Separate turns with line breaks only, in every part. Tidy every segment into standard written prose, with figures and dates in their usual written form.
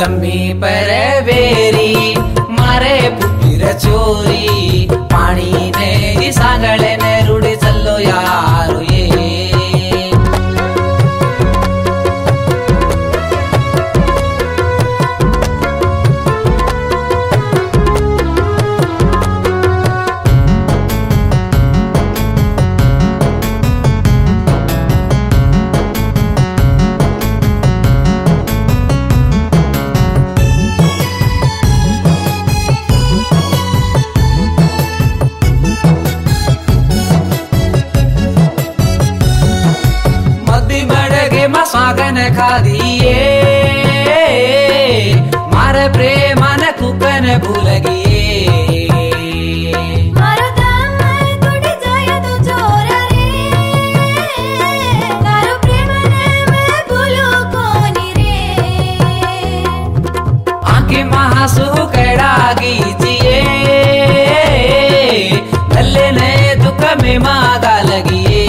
जम्मी पर वेरी मारे पुत्र चोरी पानी ने सांगळे ने रुडी चल्लो यारो ये सागन खादिए मारे प्रेमन कुकन भूल गिए
मारो दाम तुड़ी जाया तू चोरा रे तारो प्रेमन मैं भूलू कोनी रे
आंखी महासु कड़ा गीजिए लल्ले ने दुख में मागा लगिए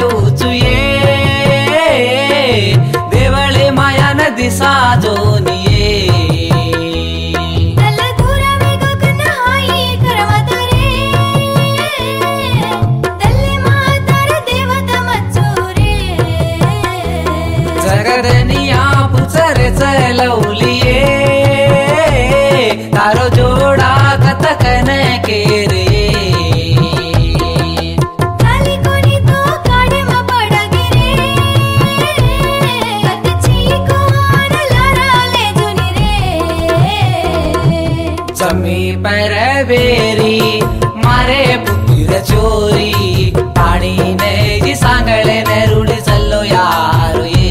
लूचुए देवळे माया नदी साजोनिये
दूरा में गगन हाई करवत रे तल्ले मातर देवता मचुरे
जगदनिया पुचरे चलवलिये तारो जोडा कथकन के रे जम्मी पर वेरी मारे पुत्र चोरी पानी ने सांगळे ने रुडी चल्लो यारो ये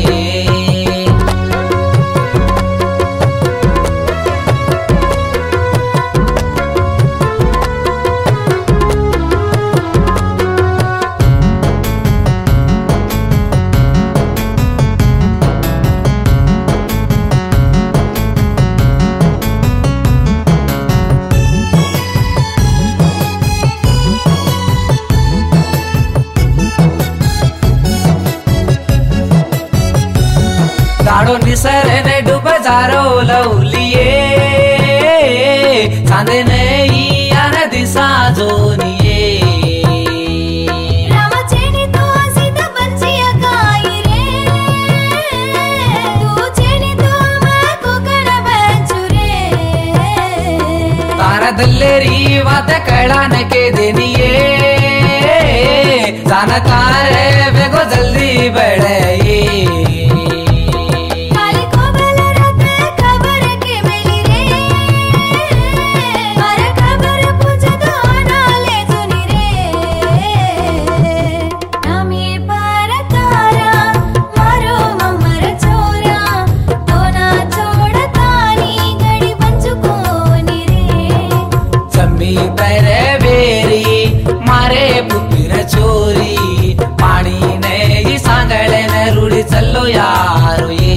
दाड़ो निसरे ने डूब जारो लवलिए चांदे ने आन दिशा जोनिए
रामचेनी तो सीता बंचिया गाई रे तू चेनी तो मैं कोकण बंचुरे
तारा दल्लेरी वात कड़ान के देनिए जानता रे बेगो जल्दी बढ़े चोरी पानी ने सांगळे ने रुडी चल्लो यारो ये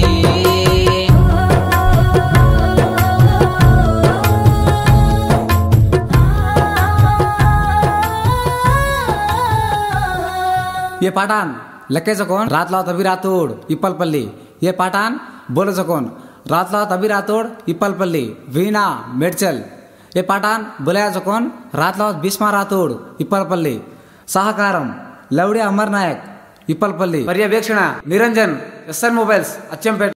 ये पाठान लक्केचं कोण रातला तबी रातोड इप्पलपल्ली ये पाठान बोलायचं कोण रातला तबी रातोड इप्पलपल्ली वीणा मेडचल ये पाठान बोलायचं कोण रातला भीष्मा रातोड इप्पलपल्ली सहकारम लवडे अमरनायक इप्पलपल्ली पर्यवेक्षण निरंजन SN मोबाइल्स अच्चंपेट।